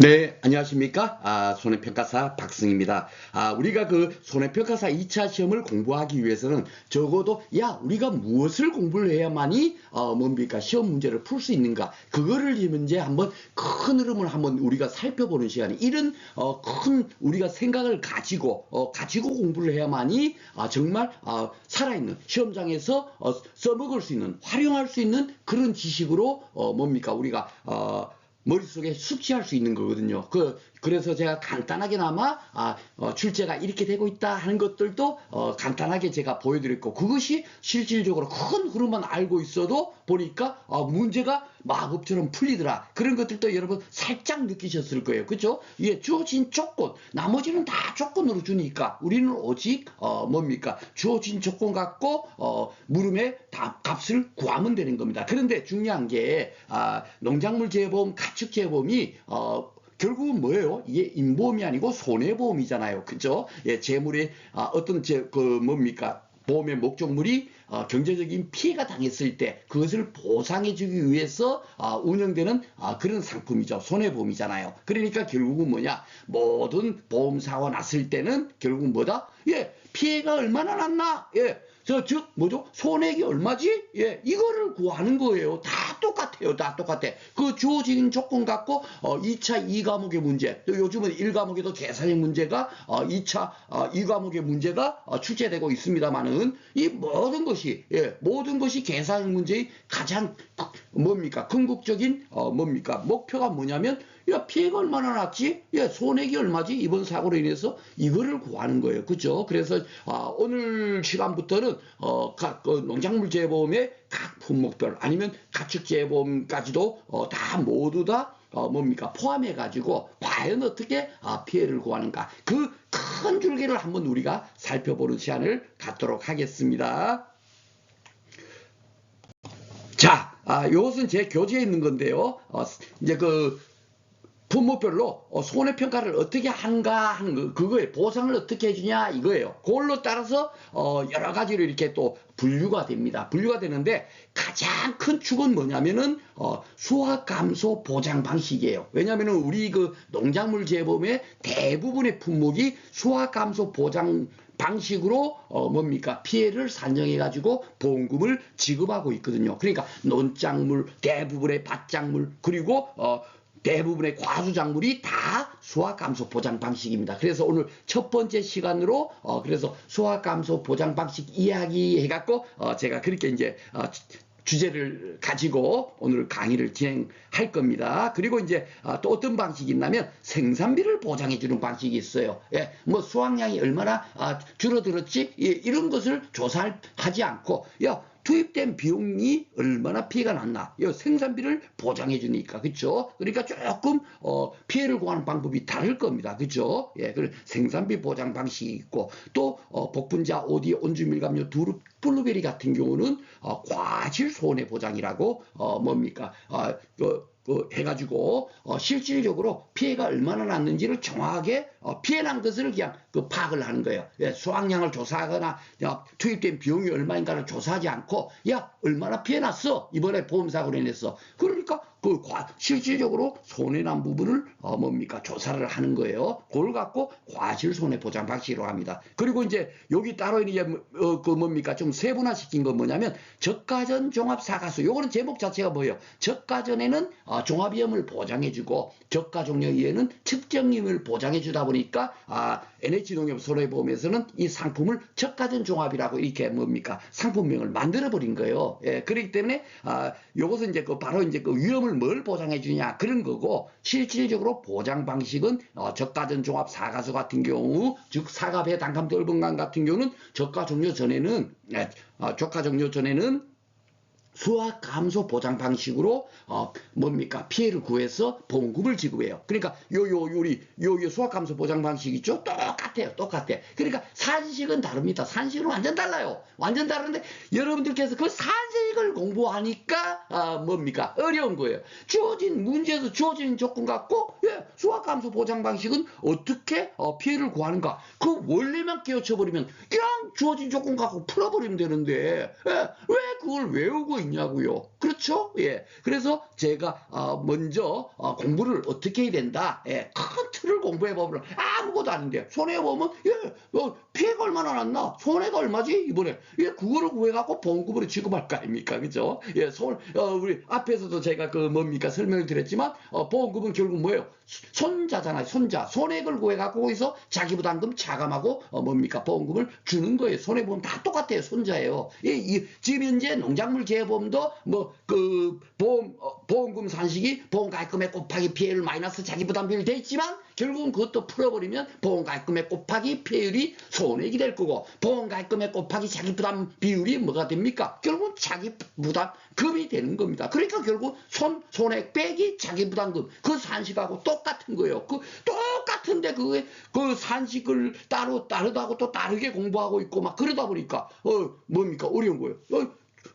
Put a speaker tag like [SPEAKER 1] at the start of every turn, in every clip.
[SPEAKER 1] 네, 안녕하십니까? 손해평가사 박승입니다. 우리가 그 손해평가사 2차 시험을 공부하기 위해서는 적어도, 우리가 무엇을 공부를 해야만이, 뭡니까? 시험 문제를 풀 수 있는가? 그거를 이제 한번 큰 흐름을 한번 우리가 살펴보는 시간이, 이런, 큰 우리가 생각을 가지고 공부를 해야만이, 정말, 살아있는 시험장에서, 써먹을 수 있는, 활용할 수 있는 그런 지식으로, 뭡니까? 우리가, 머릿속에 숙지할 수 있는 거거든요. 그래서 제가 간단하게나마 출제가 이렇게 되고 있다 하는 것들도 간단하게 제가 보여드렸고, 그것이 실질적으로 큰 흐름만 알고 있어도 보니까 문제가 마법처럼 풀리더라. 그런 것들도 여러분 살짝 느끼셨을 거예요. 그죠? 이게 주어진 조건, 나머지는 다 조건으로 주니까 우리는 오직 뭡니까? 주어진 조건 갖고 물음의 값을 구하면 되는 겁니다. 그런데 중요한 게 농작물 재보험, 가축 재보험이 결국은 뭐예요? 이게 인보험이 아니고 손해보험이잖아요. 그죠? 예, 재물의 어떤 뭡니까? 보험의 목적물이 경제적인 피해가 당했을 때 그것을 보상해주기 위해서 운영되는 그런 상품이죠. 손해보험이잖아요. 그러니까 결국은 뭐냐? 모든 보험사고 났을 때는 결국은 뭐다? 예, 피해가 얼마나 났나? 예, 즉 뭐죠? 손해액이 얼마지? 예, 이거를 구하는 거예요. 다 똑같아요. 다 똑같아. 그 주어진 조건 갖고 2차 2과목의 문제, 또 요즘은 1과목에도 계산의 문제가 2차 2과목의 문제가 출제되고 있습니다만은 이 모든 것이 계산 문제의 가장 뭡니까? 궁극적인 뭡니까? 목표가 뭐냐면, 피해가 얼마나 났지? 손해액이 얼마지? 이번 사고로 인해서 이거를 구하는 거예요. 그죠? 그래서 오늘 시간부터는 각 농작물 재보험의 각 품목별 아니면 가축 재보험까지도 다 모두 다 뭡니까? 포함해 가지고 과연 어떻게 피해를 구하는가? 그 큰 줄기를 한번 우리가 살펴보는 시간을 갖도록 하겠습니다. 자, 이것은 제 교재에 있는 건데요. 이제 품목별로 손해평가를 어떻게 하는가 하는 거, 그거에 보상을 어떻게 해주냐 이거예요. 그걸로 따라서 여러 가지로 이렇게 또 분류가 됩니다. 분류가 되는데 가장 큰 축은 뭐냐면은 수확 감소 보장 방식이에요. 왜냐하면은 우리 그 농작물 재보험의 대부분의 품목이 수확 감소 보장 방식으로 뭡니까? 피해를 산정해 가지고 보험금을 지급하고 있거든요. 그러니까 논작물, 대부분의 밭작물, 그리고 대부분의 과수작물이 다 수확감소 보장 방식입니다. 그래서 오늘 첫 번째 시간으로 그래서 수확감소 보장 방식 이야기 해갖고 제가 그렇게 이제 주제를 가지고 오늘 강의를 진행할 겁니다. 그리고 이제 또 어떤 방식이 있냐면 생산비를 보장해주는 방식이 있어요. 예, 뭐 수확량이 얼마나 줄어들었지? 예, 이런 것을 조사하지 않고, 투입된 비용이 얼마나 피해가 났나, 이 생산비를 보장해 주니까. 그렇죠? 그러니까 조금 피해를 구하는 방법이 다를 겁니다. 그렇죠? 예, 그 생산비 보장 방식이 있고, 또 복분자, 오디, 온주밀감료, 두릅, 블루베리 같은 경우는 과실 손해 보장이라고 뭡니까? 해가지고 실질적으로 피해가 얼마나 났는지를 정확하게 피해 난 것을 그냥 파악을 하는 거예요. 예, 수확량을 조사하거나 투입된 비용이 얼마인가를 조사하지 않고, 얼마나 피해 났어 이번에 보험사고로 인해서. 그러니까 실질적으로 손해난 부분을 뭡니까? 조사를 하는 거예요. 그걸 갖고 과실 손해 보장 방식이라고 합니다. 그리고 이제 여기 따로 이제 뭡니까? 좀 세분화시킨 건 뭐냐면 저가전 종합사가수. 요거는 제목 자체가 뭐예요? 저가전에는 종합위험을 보장해주고 저가 종료위에는 측정임을 보장해주다 보니까 NH농협 손해보험에서는 이 상품을 저가전 종합이라고 이렇게 뭡니까? 상품명을 만들어버린 거예요. 예, 그렇기 때문에 요것은 이제 바로 이제 위험을 뭘 보장해 주냐 그런 거고, 실질적으로 보장 방식은 저가전 종합 사가수 같은 경우, 즉 사과배 단감 떫은감 같은 경우는 저가 종료 전에는 수확 감소 보장 방식으로 뭡니까? 피해를 구해서 보험금을 지급해요. 그러니까 요 수확 감소 보장 방식 있죠? 똑같아. 그러니까 산식은 다릅니다. 산식은 완전 달라요. 완전 다른데 여러분들께서 그 산식을 공부하니까 뭡니까? 어려운 거예요. 주어진 문제에서 주어진 조건 갖고 수학 감소 보장 방식은 어떻게 피해를 구하는가? 그 원리만 깨우쳐버리면 그냥 주어진 조건 갖고 풀어버리면 되는데 왜 그걸 외우고 있냐고요? 그렇죠? 예. 그래서 제가 먼저 공부를 어떻게 해야 된다. 예. 큰 틀을 공부해보면 아무것도 아닌데 손해보면 피해가 얼마나 났나? 손해가 얼마지? 이번에 그거를 구해갖고 보험금으로 지급할 거 아닙니까? 그죠? 예. 우리 앞에서도 제가 설명을 드렸지만 보험금은 결국 뭐예요? 손자잖아요. 손자. 손해를 구해갖고 거기서 자기부담금 차감하고 보험금을 주는 거예요. 손해보험 다 똑같아요. 손자예요. 지금 현재 농작물 재보험도 보험금 산식이 보험가입금액 곱하기 피해율 마이너스 자기부담 비율이 돼 있지만 결국은 그것도 풀어버리면 보험가입금액 곱하기 피해율이 손해액이 될 거고 보험가입금액 곱하기 자기부담 비율이 뭐가 됩니까? 결국은 자기부담금이 되는 겁니다. 그러니까 결국 손해액 빼기 자기부담금 그 산식하고 똑같은 거예요. 똑같은데 그 산식을 다르다고 또 다르게 공부하고 있고 막 그러다 보니까 어려운 거예요.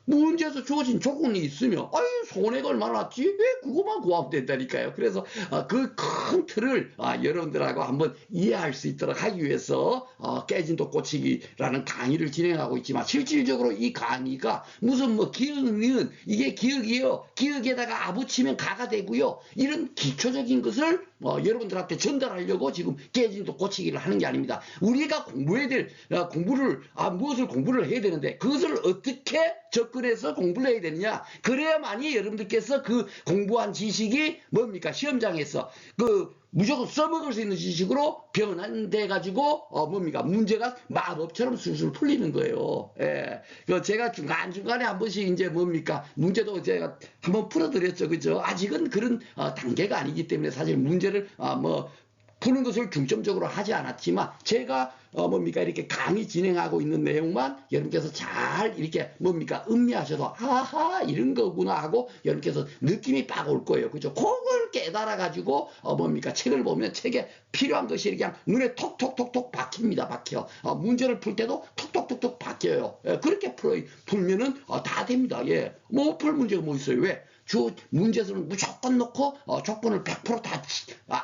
[SPEAKER 1] 문제에서 주어진 조건이 있으면 손해가 얼마나 났지? 왜 그것만 구하면 된다니까요. 그래서 그 큰 틀을 여러분들하고 한번 이해할 수 있도록 하기 위해서 깨진 독 고치기라는 강의를 진행하고 있지만 실질적으로 이 강의가 무슨 기억은 이게 기억이에요. 기억에다가 아붙이면 가가 되고요. 이런 기초적인 것을 여러분들한테 전달하려고 지금 깨진 독 고치기를 하는 게 아닙니다. 우리가 공부해야 될 무엇을 공부를 해야 되는데 그것을 어떻게 접근해서 공부를 해야 되느냐. 그래야만이 여러분들께서 그 공부한 지식이 뭡니까? 시험장에서 무조건 써먹을 수 있는 지식으로 변환돼 가지고 문제가 마법처럼 술술 풀리는 거예요. 예. 제가 중간중간에 한 번씩 이제 문제도 제가 한번 풀어드렸죠. 그죠? 아직은 그런 단계가 아니기 때문에 사실 문제를 푸는 것을 중점적으로 하지 않았지만 제가 이렇게 강의 진행하고 있는 내용만 여러분께서 잘 이렇게 음미하셔도 아하 이런 거구나 하고 여러분께서 느낌이 빡 올 거예요. 그죠? 그걸 깨달아 가지고 책을 보면 책에 필요한 것이 그냥 눈에 톡톡톡톡 박혀. 문제를 풀 때도 톡톡톡톡 박혀요. 예, 그렇게 풀면은 다 됩니다. 예. 풀 문제가 뭐 있어요? 왜? 문제에서는 무조건 놓고 조건을 100%다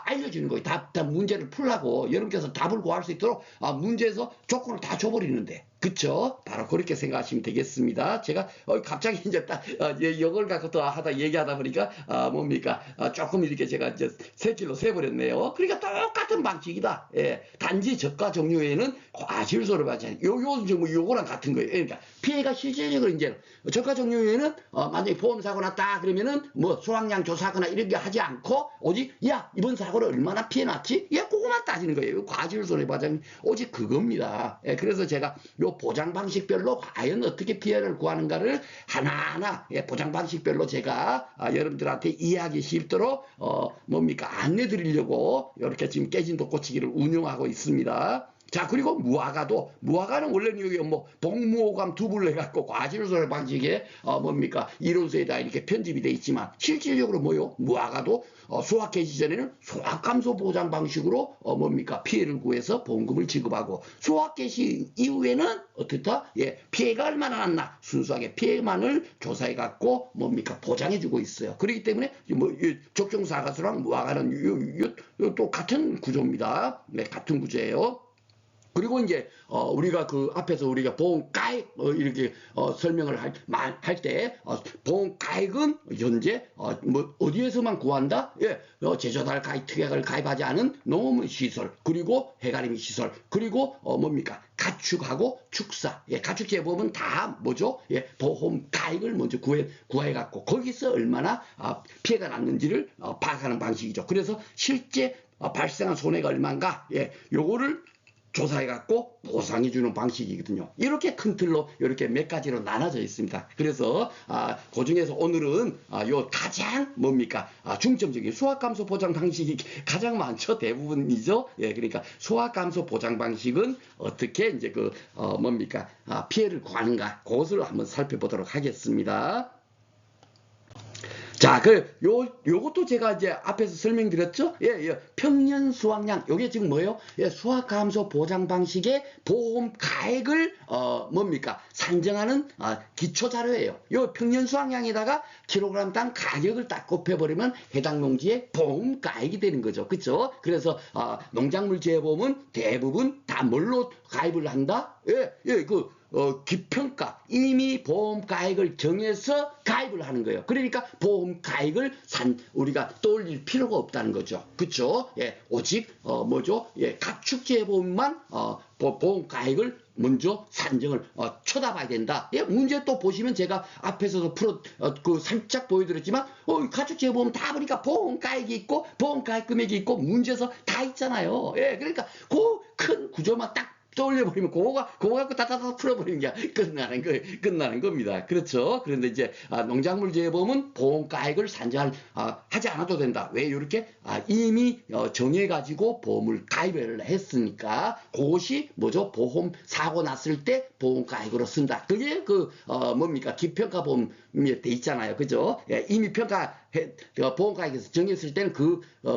[SPEAKER 1] 알려주는 거예요. 다 문제를 풀라고 여러분께서 답을 구할 수 있도록 문제에서 조건을 다 줘버리는데 그쵸? 바로 그렇게 생각하시면 되겠습니다. 제가 갑자기 이제 딱 이걸 갖고 또 얘기하다 보니까 조금 이렇게 제가 이제 새길로 세버렸네요. 그러니까 똑같은 방식이다. 예. 단지 저가 종류에는 과실소를 받지 않아요. 요거랑 같은 거예요. 그러니까 피해가 실질적으로 이제 저가 종류에는 만약에 보험사고 났다 그러면은 소각량 조사하거나 이런 게 하지 않고 오직 이번 사고를 얼마나 피해 났지? 그거만 따지는 거예요. 과실손해보장이 오직 그겁니다. 예. 그래서 제가 보장 방식별로 과연 어떻게 피해를 구하는가를 하나하나 보장 방식별로 제가 여러분들한테 이해하기 쉽도록 안내 드리려고 이렇게 지금 깨진 독 고치기를 운영하고 있습니다. 자, 그리고 무화과는 원래는 여기 동무호감 두부를 해갖고 과실손해 방식에 이론서에다 이렇게 편집이 돼 있지만 실질적으로 무화과도 수확 개시 전에는 수확 감소 보장 방식으로 피해를 구해서 보험금을 지급하고 수확 개시 이후에는 어떻다? 피해가 얼마나 났나 순수하게 피해만을 조사해갖고 보장해주고 있어요. 그렇기 때문에 적정사과수랑 무화과는 또 같은 구조입니다. 네, 같은 구조예요. 그리고 이제 우리가 앞에서 우리가 보험가액 이렇게 설명을 할 때 보험가액은 현재 어디에서만 구한다? 제조달 가입 특약을 가입하지 않은 농업물 시설 그리고 해가림이 시설 그리고 가축하고 축사 가축재보험은 다 뭐죠? 보험가액을 먼저 구해갖고 거기서 얼마나 피해가 났는지를 파악하는 방식이죠. 그래서 실제 발생한 손해가 얼마인가? 요거를 조사해갖고 보상해주는 방식이거든요. 이렇게 큰 틀로 이렇게 몇 가지로 나눠져 있습니다. 그래서 그 중에서 오늘은 요 가장 중점적인 수확감소 보장 방식이 가장 많죠. 대부분이죠. 그러니까 수확감소 보장 방식은 어떻게 이제 피해를 구하는가 그것을 한번 살펴보도록 하겠습니다. 자, 요것도 제가 이제 앞에서 설명드렸죠? 예, 예. 평년 수확량. 요게 지금 뭐예요? 예, 수확감소 보장 방식의 보험 가액을, 뭡니까? 산정하는, 기초 자료예요. 요 평년 수확량에다가 킬로그램당 가격을 딱 곱해버리면 해당 농지의 보험 가액이 되는 거죠. 그쵸? 그래서, 농작물 재보험은 대부분 다 뭘로 가입을 한다? 예, 예, 기평가, 이미 보험 가액을 정해서 가입을 하는 거예요. 그러니까 보험 가액을 우리가 떠올릴 필요가 없다는 거죠. 그쵸? 예, 오직, 뭐죠? 예, 가축재보험만, 보험 가액을 먼저 산정을, 쳐다봐야 된다. 예, 문제 또 보시면 제가 앞에서도 살짝 보여드렸지만, 가축재보험 다 보니까 보험 가액이 있고, 보험 가액 금액이 있고, 문제에서 다 있잖아요. 예, 그러니까 그 큰 구조만 딱 떠올려버리면 그거 갖고 다다다 풀어버리는 게 끝나는 겁니다. 그렇죠. 그런데 이제 농작물 재보험은 보험 가액을 하지 않아도 된다. 왜 이렇게 이미 정해가지고 보험을 가입을 했으니까 그것이 뭐죠? 보험 사고 났을 때 보험 가액으로 쓴다. 그게 뭡니까? 기평가 보험에 돼 있잖아요. 그죠? 예, 이미 보험 가액에서 정했을 때는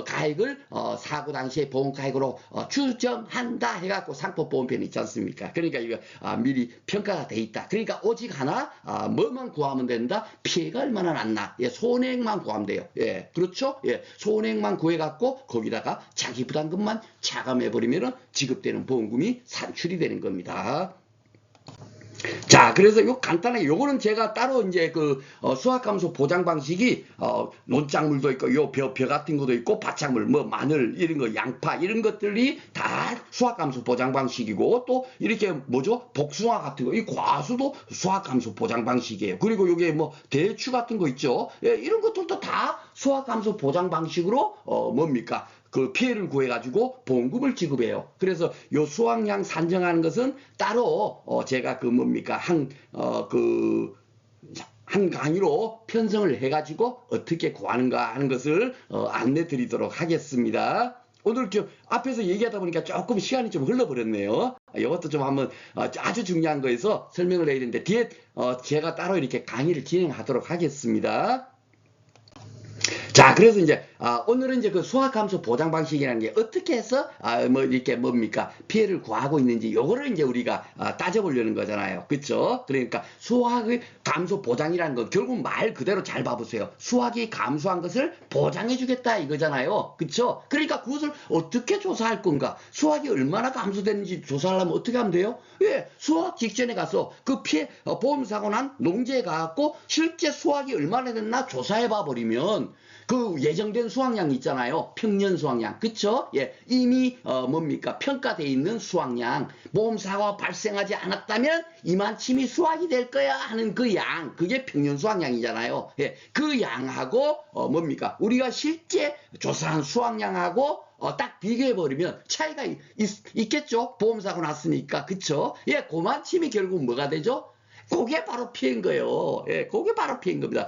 [SPEAKER 1] 가액을 사고 당시에 보험 가액으로 추정한다 해갖고 상법 보험편이 있지 않습니까? 그러니까 이거 미리 평가가 돼 있다. 그러니까 오직 하나 뭐만 구하면 된다. 피해가 얼마나 났나. 예, 손해액만 구하면 돼요. 예, 그렇죠? 예, 손해액만 구해갖고 거기다가 자기 부담금만 차감해버리면은 지급되는 보험금이 산출이 되는 겁니다. 자, 그래서 간단하게 요거는 제가 따로 이제 수확감소 보장 방식이 논작물도 있고 벼 같은 것도 있고 바짝물 뭐 마늘 이런 거 양파 이런 것들이 다 수확감소 보장 방식이고 또 이렇게 뭐죠? 복숭아 같은 거 이 과수도 수확감소 보장 방식이에요. 그리고 요게 뭐 대추 같은 거 있죠? 예, 이런 것들도 다 수확감소 보장 방식으로 뭡니까? 피해를 구해가지고 보험금을 지급해요. 그래서 요 수확량 산정하는 것은 따로 제가 뭡니까 한 강의로 편성을 해가지고 어떻게 구하는가 하는 것을 안내 드리도록 하겠습니다. 오늘 앞에서 얘기하다 보니까 조금 시간이 좀 흘러버렸네요. 이것도 좀 한번 아주 중요한 거에서 설명을 해야 되는데 뒤에 제가 따로 이렇게 강의를 진행하도록 하겠습니다. 자, 그래서 이제 오늘은 이제 수확감소 보장 방식이라는 게 어떻게 해서 이렇게 뭡니까 피해를 구하고 있는지 요거를 이제 우리가 따져보려는 거잖아요. 그쵸? 그러니까 수확의 감소 보장이라는 건 결국 말 그대로 잘 봐보세요. 수확이 감소한 것을 보장해주겠다 이거잖아요. 그쵸? 그러니까 그것을 어떻게 조사할 건가? 수확이 얼마나 감소됐는지 조사하려면 어떻게 하면 돼요? 예, 수확 직전에 가서 피해 보험사고 난 농지에 가갖고 실제 수확이 얼마나 됐나 조사해봐 버리면 예정된 수확량 있잖아요. 평년 수확량. 그쵸? 예. 이미, 뭡니까? 평가되어 있는 수확량. 보험사고가 발생하지 않았다면 이만큼이 수확이 될 거야 하는 양. 그게 평년 수확량이잖아요. 예. 그 양하고, 뭡니까? 우리가 실제 조사한 수확량하고, 딱 비교해버리면 차이가 있겠죠? 보험사고 났으니까. 그쵸? 예. 그만큼이 결국 뭐가 되죠? 그게 바로 피해인 거예요. 예, 그게 바로 피해인 겁니다.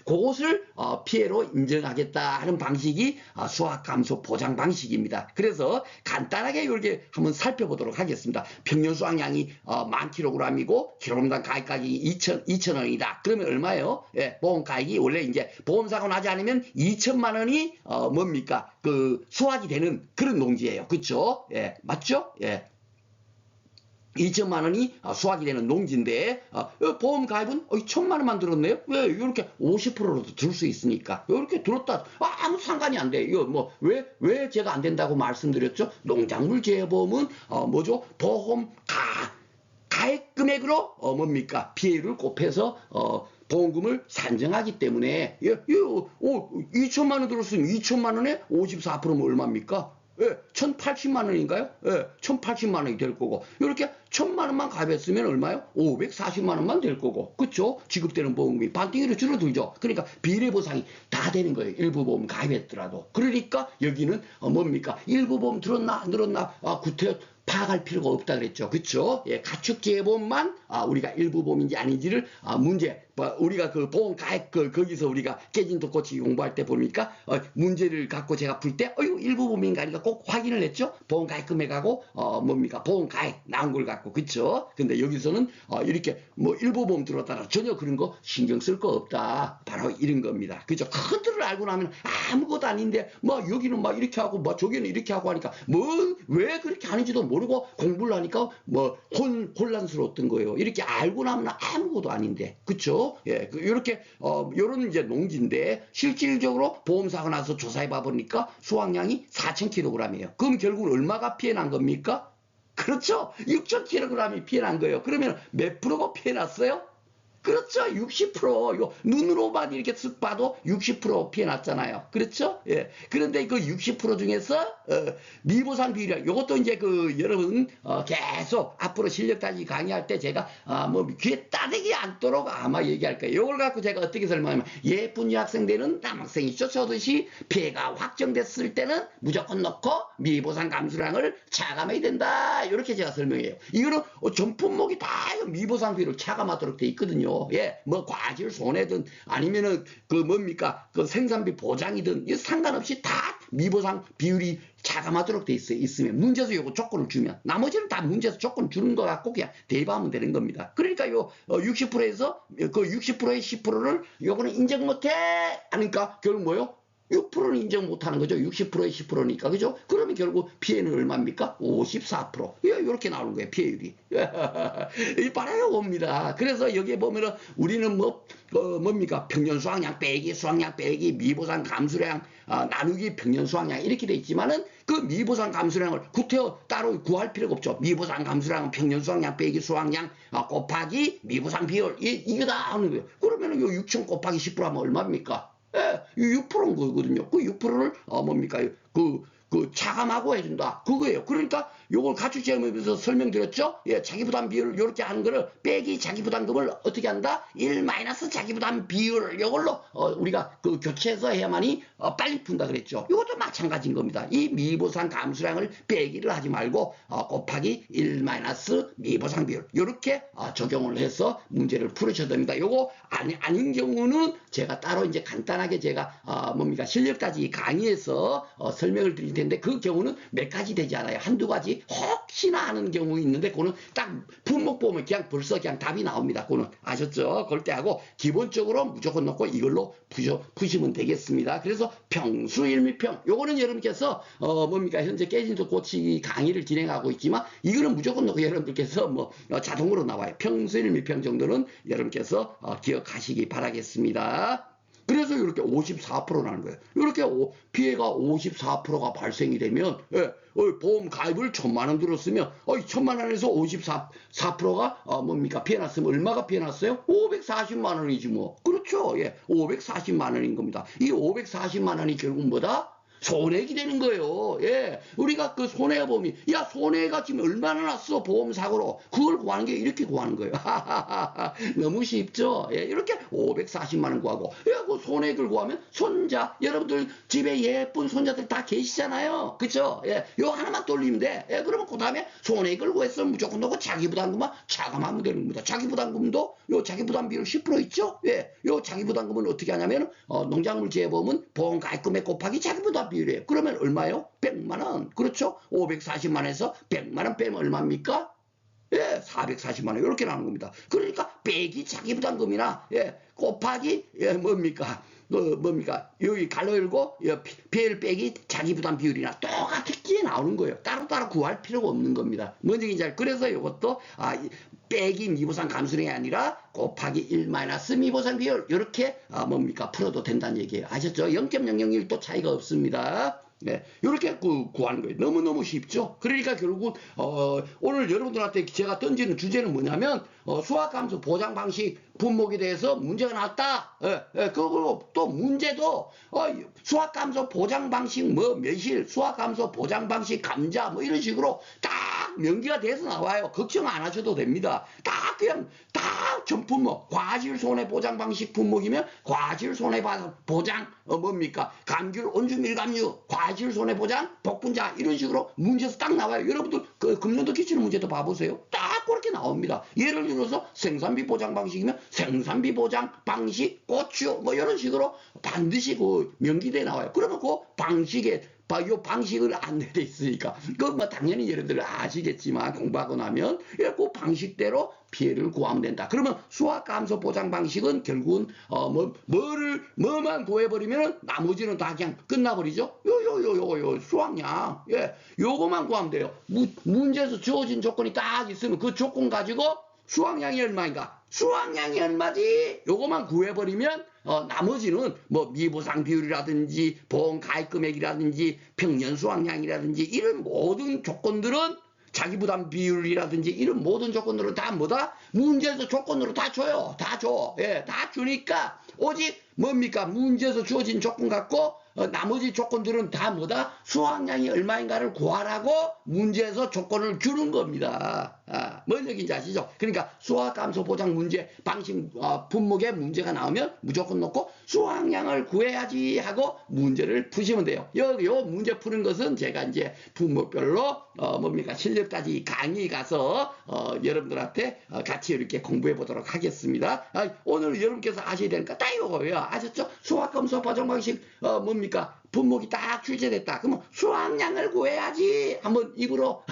[SPEAKER 1] 그것을 피해로 인정하겠다 하는 방식이 수확감소 보장 방식입니다. 그래서 간단하게 이렇게 한번 살펴보도록 하겠습니다. 평년 수확량이 10,000kg이고 킬로그램당 가액 가격이 2,000원이다. 그러면 얼마예요? 예, 보험 가액이 원래 이제 보험사고 나지 않으면 2천만 원이 뭡니까? 수확이 되는 그런 농지예요. 그렇죠? 예, 맞죠? 예. 2천만 원이 수확이 되는 농지인데 보험 가입은 1,000만 원만 들었네요. 왜 이렇게 50%로도 들 수 있으니까 이렇게 들었다 아무 상관이 안 돼. 이거 왜 제가 안 된다고 말씀드렸죠? 농작물 재보험은 뭐죠? 보험 가액 금액으로 뭡니까 피해를 곱해서 보험금을 산정하기 때문에 2천만 원 들었으면 2천만 원에 54%면 얼마입니까? 예, 1,080만 원인가요? 예, 1,080만 원이 될 거고 이렇게 1,000만 원만 가입했으면 얼마요? 540만 원만 될 거고 그쵸? 지급되는 보험금이 반띵으로 줄어들죠. 그러니까 비례 보상이 다 되는 거예요. 일부 보험 가입했더라도. 그러니까 여기는 뭡니까? 일부 보험 들었나 안 들었나 파악할 필요가 없다 그랬죠. 그쵸? 예, 가축재보험만 우리가 일부 보험인지 아닌지를 문제 우리가 그 보험 가액 거기서 우리가 깨진도 고치기 공부할 때 보니까 문제를 갖고 제가 풀 때 이거 일부 보험인가 아닌가 꼭 확인을 했죠. 보험 가액 금액하고 뭡니까 보험 가액 나온 걸 갖고 그쵸? 근데 여기서는 이렇게 뭐 일부 보험 들어왔다라 전혀 그런 거 신경 쓸 거 없다. 바로 이런 겁니다. 그죠? 큰 틀을 알고 나면 아무것도 아닌데 뭐 여기는 막 이렇게 하고 뭐 저기는 이렇게 하고 하니까 뭐 왜 그렇게 하는지도 모르고 공부를 하니까 뭐 혼란스러웠던 거예요. 이렇게 알고 나면 아무것도 아닌데 그쵸? 예, 이렇게 요런 이제 농지인데 실질적으로 보험사가 나서 조사해 봐 보니까 수확량이 4,000kg이에요. 그럼 결국 얼마가 피해 난 겁니까? 그렇죠. 6,000kg이 피해 난 거예요. 그러면 몇 프로가 피해 났어요? 그렇죠. 60%. 이거 눈으로만 이렇게 쓱 봐도 60% 피해 났잖아요. 그렇죠? 예. 그런데 그 60% 중에서 미보상 비율이야. 이것도 이제 그 여러분 계속 앞으로 실력 따지기 강의할 때 제가 뭐 귀에 따대기 않도록 아마 얘기할 거예요. 이걸 갖고 제가 어떻게 설명하면 예쁜 여학생들은 남학생이 쫓아오듯이 피해가 확정됐을 때는 무조건 넣고 미보상 감수량을 차감해야 된다. 이렇게 제가 설명해요. 이거는 전 품목이 다 미보상 비율을 차감하도록 돼 있거든요. 예, 뭐 과실 손해든 아니면은 그 뭡니까 그 생산비 보장이든 상관없이 다 미보상 비율이 차감하도록 돼 있어요. 있으면 문제에서 요거 조건을 주면 나머지는 다 문제에서 조건 주는 거 갖고 그냥 대입하면 되는 겁니다. 그러니까 요 60%에서 그 60%의 10%를 요거는 인정 못해 하니까 결국 뭐요? 6%는 인정 못하는 거죠. 60%에 10%니까 그죠? 그러면 결국 피해는 얼마입니까? 54%. 이렇게 나오는 거예요. 피해율이. 이 봐라요 옵니다. 그래서 여기에 보면은 우리는 뭡니까 평년 수확량 빼기 미보상 감수량 나누기 평년 수확량 이렇게 돼 있지만은 그 미보상 감수량을 구태여 따로 구할 필요가 없죠. 미보상 감수량은 평년 수확량 빼기 수확량 곱하기 미보상 비율 이게 다 하는 거예요. 그러면은 요 6천 곱하기 10% 하면 얼마입니까? 예, 6%인 거거든요. 그 6%를 뭡니까? 차감하고 해준다. 그거예요. 그러니까 요걸 가축재험에서 설명드렸죠? 예, 자기부담 비율을 요렇게 하는 거를 빼기 자기부담금을 어떻게 한다? 1 마이너스 자기부담 비율 요걸로 우리가 그 교체해서 해야만이 빨리 푼다 그랬죠. 이것도 마찬가지인 겁니다. 이 미보상 감수량을 빼기를 하지 말고 곱하기 1 마이너스 미보상 비율 요렇게 적용을 해서 문제를 풀으셔야 됩니다. 요거 아닌 경우는 제가 따로 이제 간단하게 제가 뭡니까 실력까지 강의해서 설명을 드릴 텐데 그 경우는 몇 가지 되지 않아요. 한두 가지 혹시나 하는 경우 있는데 그거는 딱 품목 보면 그냥 벌써 그냥 답이 나옵니다. 그거는 아셨죠? 그럴 때 하고 기본적으로 무조건 넣고 이걸로 푸시면 되겠습니다. 그래서 평수일미평 요거는 여러분께서 뭡니까 현재 깨진도 고치기 강의를 진행하고 있지만 이거는 무조건 넣고 여러분들께서 뭐 자동으로 나와요. 평수일미평 정도는 여러분께서 기억하시기 바라겠습니다. 그래서 이렇게 54%라는 거예요. 이렇게 피해가 54%가 발생이 되면 보험 가입을 1,000만 원 들었으면 1,000만 원에서 54%가 뭡니까 피해 났으면 얼마가 피해 났어요? 540만 원이지 뭐. 그렇죠. 예, 540만 원인 겁니다. 이 540만 원이 결국 뭐다? 손해액이 되는 거예요. 예. 우리가 그 손해보험이, 야, 손해가 지금 얼마나 났어, 보험사고로. 그걸 구하는 게 이렇게 구하는 거예요. 너무 쉽죠? 예. 이렇게 540만원 구하고, 야, 그 손해액을 구하면 손자, 여러분들 집에 예쁜 손자들 다 계시잖아요. 그쵸? 예. 요 하나만 돌리면 돼. 예. 그러면 그 다음에 손해액을 구해서 무조건 넣고 자기부담금만 차감하면 되는 겁니다. 자기부담금도 요 자기부담 비율 10% 있죠? 예. 요 자기부담금은 어떻게 하냐면, 농작물 재보험은 보험 가입금액 곱하기 자기부담 비율이에요. 그러면 얼마요? 100만원. 그렇죠? 540만원에서 100만원 빼면 얼마입니까? 예, 440만원. 이렇게 나오는 겁니다. 그러니까 빼기 자기부담금이나, 예, 곱하기, 예, 뭡니까? 여기 갈로 열고, 피해를 빼기 자기부담 비율이나 똑같게 나오는 거예요. 따로따로 구할 필요가 없는 겁니다. 뭔지 이제, 그래서 이것도, 빼기 미보상 감수량이 아니라 곱하기 1 마이너스 미보상 비율 이렇게 뭡니까 풀어도 된다는 얘기예요. 아셨죠? 0.001도 차이가 없습니다. 네, 이렇게 구하는 거예요. 너무너무 쉽죠? 그러니까 결국 오늘 여러분들한테 제가 던지는 주제는 뭐냐면 수확감소 보장 방식 품목에 대해서 문제가 나왔다. 그리고 또 문제도 수확감소 보장 방식 뭐 매실 수확감소 보장 방식 감자 뭐 이런 식으로 딱 명기가 돼서 나와요. 걱정 안 하셔도 됩니다. 다 그냥 다 전품목, 과실 손해 보장 방식 품목이면 과실 손해 보장 뭡니까? 감귤, 온주, 밀감유, 과실 손해 보장, 복분자 이런 식으로 문제에서 딱 나와요. 여러분들 그 금년도 기출 문제도 봐보세요. 딱 그렇게 나옵니다. 예를 들어서 생산비 보장 방식이면 생산비 보장 방식, 고추 뭐 이런 식으로 반드시 그 명기대에 나와요. 그러면 그 방식에 요 방식을 안내돼 있으니까 그 뭐 당연히 여러분들 아시겠지만 공부하고 나면 그 방식대로 피해를 구하면 된다. 그러면 수확 감소 보장 방식은 결국은 뭐만 구해버리면 나머지는 다 그냥 끝나버리죠. 요 수확량 요거만 구하면 돼요. 문제에서 주어진 조건이 딱 있으면 그 조건 가지고 수확량이 얼마인가? 수확량이 얼마지? 요거만 구해버리면 나머지는 뭐 미보상 비율이라든지 보험 가입 금액이라든지 평년 수확량이라든지 이런 모든 조건들은 자기 부담 비율이라든지 이런 모든 조건들은 다 뭐다? 문제에서 조건으로 다 줘요. 다 줘. 다 주니까 오직 뭡니까? 문제에서 주어진 조건 갖고 나머지 조건들은 다 뭐다? 수확량이 얼마인가를 구하라고 문제에서 조건을 주는 겁니다. 뭔 얘기인지 아시죠? 그러니까 수확 감소 보장 문제 방식 품목에 문제가 나오면 무조건 놓고 수확량을 구해야지 하고 문제를 푸시면 돼요. 요 문제 푸는 것은 제가 이제 품목별로 뭡니까? 실력까지 강의 가서 여러분들한테 같이 이렇게 공부해 보도록 하겠습니다. 오늘 여러분께서 아셔야 되니까 딱 이거예요. 아셨죠? 수확 감소 보장 방식 뭡니까? 품목이 딱 출제됐다. 그러면 수확량을 구해야지. 한번 입으로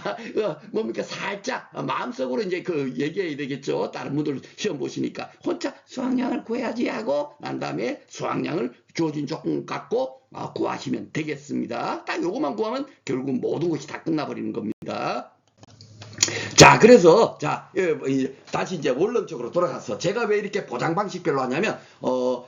[SPEAKER 1] 뭡니까 살짝 마음속으로 이제 그 얘기해야 되겠죠. 다른 분들 시험 보시니까 혼자 수확량을 구해야지 하고 난 다음에 수확량을 주어진 조건 갖고 구하시면 되겠습니다. 딱 요것만 구하면 결국 모든 것이 다 끝나버리는 겁니다. 자, 그래서 다시 이제 원론적으로 돌아가서 제가 왜 이렇게 보장 방식별로 하냐면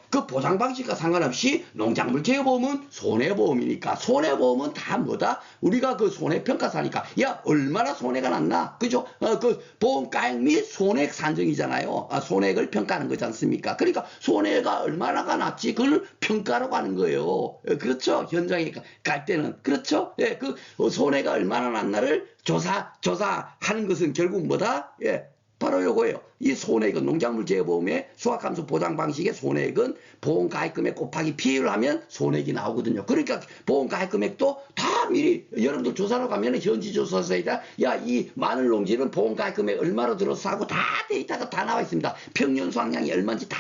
[SPEAKER 1] 그 보장 방식과 상관없이 농작물 제어보험은 손해보험이니까 손해보험은 다 뭐다? 우리가 그 손해평가사니까 야 얼마나 손해가 났나? 그죠? 그 보험가액 및 손해액 산정이잖아요. 손해액을 평가하는 거지 않습니까? 그러니까 손해가 얼마나가 났지 그걸 평가로 가는 거예요. 그렇죠? 현장에 갈 때는 그렇죠? 그 손해가 얼마나 났나를 조사하는 것은 결국 뭐다? 바로 요거예요. 이 손해액은 농작물 재보험의 수확감소 보장 방식의 손해액은 보험 가입금액 곱하기 피해를 하면 손해액이 나오거든요. 그러니까 보험 가입금액도 다 미리 여러분들 조사로 가면 현지 조사서에다 이 마늘 농지는 보험 가입금액 얼마로 들어서 하고 다 데이터가 다 나와 있습니다. 평년 수확량이 얼마인지 다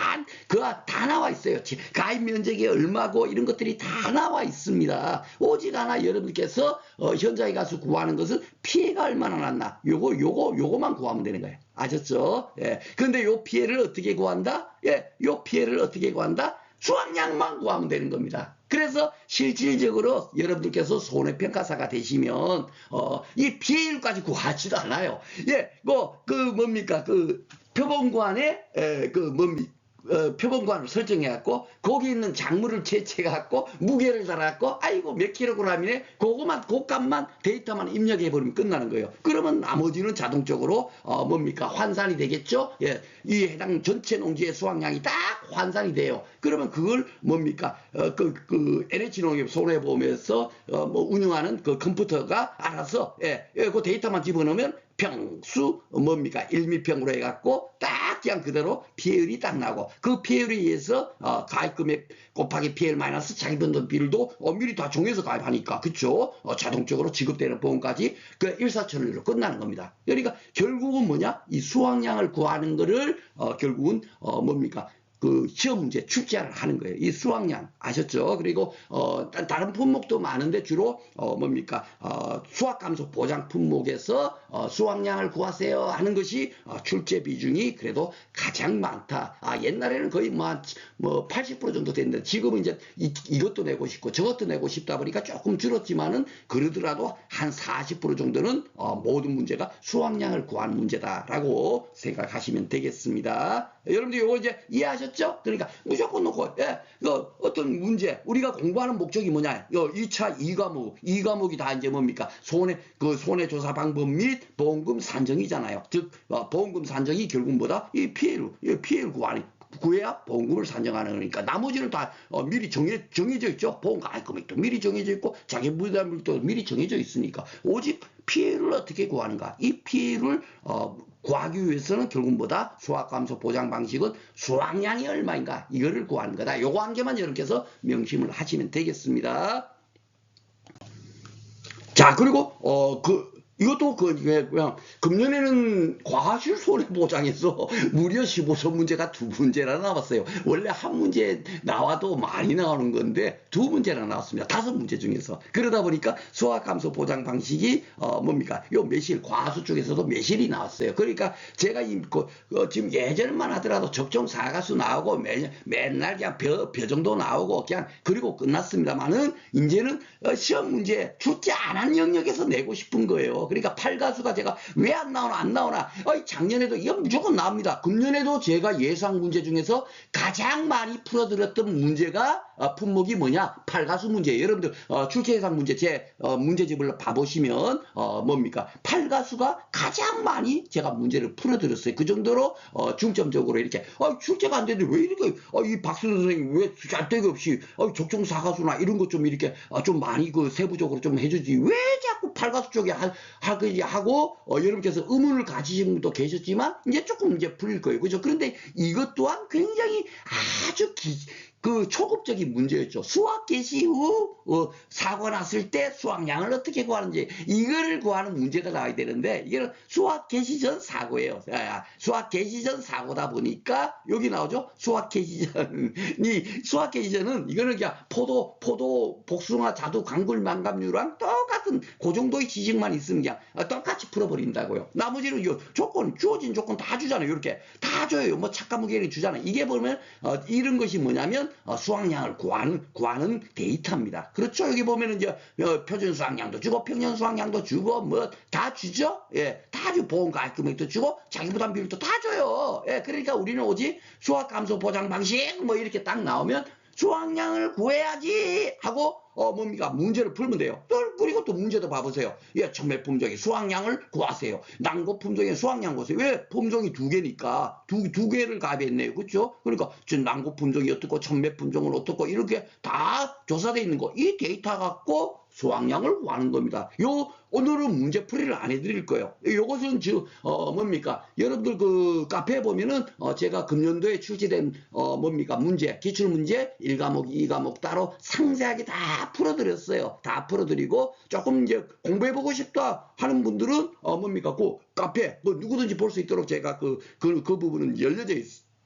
[SPEAKER 1] 나와 있어요. 가입 면적이 얼마고 이런 것들이 다 나와 있습니다. 오직 하나 여러분께서 현장에 가서 구하는 것은 피해가 얼마나 났나 요거만 구하면 되는 거예요. 아셨죠? 근데 요 피해를 어떻게 구한다? 요 피해를 어떻게 구한다? 수확량만 구하면 되는 겁니다. 그래서 실질적으로 여러분들께서 손해평가사가 되시면 이 피해율까지 구하지도 않아요. 뭡니까? 그 표본관에 표본관을 설정해갖고 거기 있는 작물을 채취해갖고 무게를 달아갖고 아이고 몇 킬로그램이네 그거만 곶감만 데이터만 입력해버리면 끝나는 거예요. 그러면 나머지는 자동적으로 뭡니까 환산이 되겠죠. 이 해당 전체 농지의 수확량이 딱 환산이 돼요. 그러면 그걸 뭡니까 그 NH농협 손해보험에서 운영하는 그 컴퓨터가 알아서 그 데이터만 집어넣으면 평수 뭡니까 1미평으로 해갖고 딱 그냥 그대로 피해율이 딱 나고 그 피해율에 의해서 가입금액 곱하기 피해율 마이너스 자기분담 비율도 미리 다 정해서 가입하니까 그쵸? 자동적으로 지급되는 보험까지 그 일사천리로 끝나는 겁니다. 그러니까 결국은 뭐냐 이 수확량을 구하는 거를 결국은 뭡니까 그 시험 문제 출제를 하는 거예요. 이 수확량 아셨죠? 그리고 다른 품목도 많은데 주로 뭡니까 수확 감소 보장 품목에서 수확량을 구하세요 하는 것이 출제 비중이 그래도 가장 많다. 옛날에는 거의 뭐 80% 정도 됐는데 지금은 이제 이것도 내고 싶고 저것도 내고 싶다 보니까 조금 줄었지만은 그러더라도 한 40% 정도는 모든 문제가 수확량을 구하는 문제다라고 생각하시면 되겠습니다. 여러분들 이거 이제 이해하셨죠? 그러니까 무조건 놓고 그 어떤 문제 우리가 공부하는 목적이 뭐냐? 1차 2과목이 다 이제 뭡니까? 손해조사 방법 및 보험금 산정이잖아요. 즉 보험금 산정이 결국 뭐다? 이 피해를 구하는 구해야 보험금을 산정하는 거니까 나머지는 다 미리 정해져 있죠. 보험금 금액도 미리 정해져 있고 자기 부담률도 미리 정해져 있으니까 오직 피해를 어떻게 구하는가. 이 피해를 구하기 위해서는 결국 뭐다? 수확감소 보장 방식은 수확량이 얼마인가 이거를 구하는 거다. 요거 한 개만 여러분께서 명심을 하시면 되겠습니다. 자, 그리고 이것도 그냥 금년에는 과실 손해보장에서 무려 15조 문제가 2문제나 나왔어요. 원래 한 문제 나와도 많이 나오는 건데 2문제나 나왔습니다. 5문제 중에서. 그러다 보니까 수확감소 보장 방식이 뭡니까? 요 매실 과수 쪽에서도 매실이 나왔어요. 그러니까 제가 지금 예전만 하더라도 적정 사가수 나오고 맨날 그냥 벼 정도 나오고 그냥 그리고 끝났습니다만은 이제는 시험 문제 출제 안 한 영역에서 내고 싶은 거예요. 그러니까 8가수가 제가 왜 안 나오나 작년에도 이건 무조건 나옵니다. 금년에도 제가 예상 문제 중에서 가장 많이 풀어드렸던 문제가 품목이 뭐냐? 8가수 문제예요. 여러분들 출제 예상 문제 제 문제집을 봐보시면 뭡니까? 8가수가 가장 많이 제가 문제를 풀어드렸어요. 그 정도로 중점적으로 이렇게 출제가 안 되는데 왜 이렇게 이 박수 선생님 왜 짤데기 없이 적정 4가수나 이런 것 좀 이렇게 좀 많이 그 세부적으로 좀 해주지 왜 자꾸 8가수 쪽에 하고 여러분께서 의문을 가지신 분도 계셨지만 이제 조금 이제 풀릴 거예요. 그죠? 그런데 이것 또한 굉장히 아주 그 초급적인 문제였죠. 수학 개시 후 사고 났을 때 수확량을 어떻게 구하는지 이거를 구하는 문제가 나와야 되는데 이거는 수학 개시 전 사고예요. 수학 개시 전 사고다 보니까 여기 나오죠. 수학 개시 전이 수학 개시 전은 이거는 그냥 포도, 복숭아, 자두, 강굴, 망감류랑 똑같은 그 정도의 지식만 있으면 그냥 똑같이 풀어버린다고요. 나머지는 조건 주어진 조건 다 주잖아요. 이렇게 다 줘요. 뭐 착각 무게를 주잖아요. 이게 보면 이런 것이 뭐냐면 수확량을 구하는 데이터입니다. 그렇죠? 여기 보면은 이제 표준 수확량도 주고 평년 수확량도 주고 뭐 다 주죠. 예, 다 주 보험가 금액도 주고 자기 부담 비율도 다 줘요. 예, 그러니까 우리는 오직 수확 감소 보장 방식 뭐 이렇게 딱 나오면 수확량을 구해야지 하고 뭡니까? 문제를 풀면 돼요. 그리고 또 문제도 봐보세요. 예, 첨예 품종의 수확량을 구하세요. 난고 품종의 수확량 구하세요. 왜? 품종이 2개니까 두 개를 가입했네요. 그렇죠? 그러니까 난고 품종이 어떻고 첨예 품종은 어떻고 이렇게 다 조사되어 있는 거. 이 데이터 갖고 수확량을 구하는 겁니다. 오늘은 문제 풀이를 안 해드릴 거예요. 요것은 뭡니까? 여러분들 그 카페에 보면은 제가 금년도에 출제된 뭡니까? 문제, 기출문제 1과목, 2과목 따로 상세하게 다 풀어드렸어요. 다 풀어드리고 조금 이제 공부해보고 싶다 하는 분들은 뭡니까? 그 카페 뭐 누구든지 볼 수 있도록 제가 그 부분은 열려져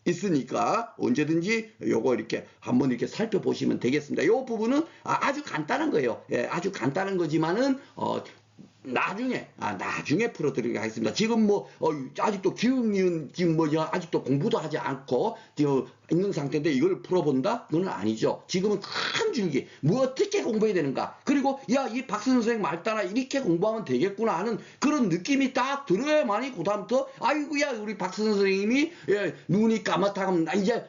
[SPEAKER 1] 있으니까 언제든지 요거 이렇게 한번 이렇게 살펴보시면 되겠습니다. 요 부분은 아주 간단한 거예요. 예, 아주 간단한 거지만은 나중에 풀어드리도록 하겠습니다. 지금 뭐 아직도 기흥이은 지금 뭐 아직도 공부도 하지 않고 있는 상태인데 이걸 풀어본다? 그건 아니죠. 지금은 큰 줄기 뭐 어떻게 공부해야 되는가, 그리고 이 박수 선생님 말 따라 이렇게 공부하면 되겠구나 하는 그런 느낌이 딱 들어야만이 그 다음부터 아이고야 우리 박수 선생님이 눈이 까맣다면 이제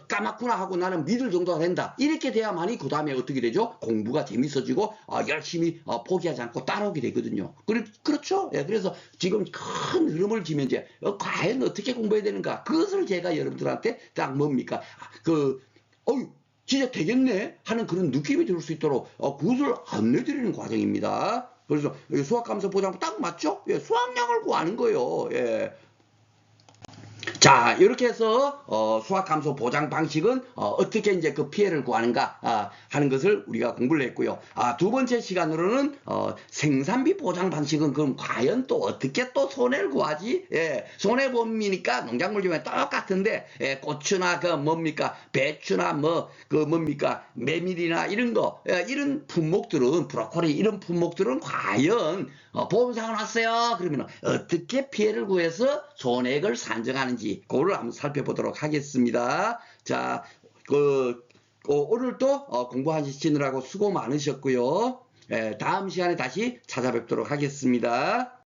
[SPEAKER 1] 까맣구나 하고 나는 믿을 정도가 된다, 이렇게 돼야만이 그 다음에 어떻게 되죠? 공부가 재밌어지고 열심히 포기하지 않고 따라오게 되거든요. 그렇죠? 예, 그래서 지금 큰 흐름을 지면 이제 과연 어떻게 공부해야 되는가, 그것을 제가 여러분들한테 딱 뭡니까? 진짜 되겠네 하는 그런 느낌이 들 수 있도록 그것을 안내드리는 과정입니다. 그래서 수학감소 보장 딱 맞죠? 예, 수학량을 구하는 거예요. 예. 자, 이렇게 해서 수학 감소 보장 방식은 어떻게 이제 그 피해를 구하는가 하는 것을 우리가 공부를 했고요. 두 번째 시간으로는 생산비 보장 방식은 그럼 과연 또 어떻게 또 손해를 구하지? 예, 손해보험이니까 농작물 중에 똑같은데 고추나 그 뭡니까 배추나 뭐 그 뭡니까 메밀이나 이런 거 이런 품목들은 브로콜리 이런 품목들은 과연 보험사가 났어요. 그러면 어떻게 피해를 구해서 손해액을 산정하는지 그거를 한번 살펴보도록 하겠습니다. 자, 오늘도 공부하시느라고 수고 많으셨고요. 다음 시간에 다시 찾아뵙도록 하겠습니다.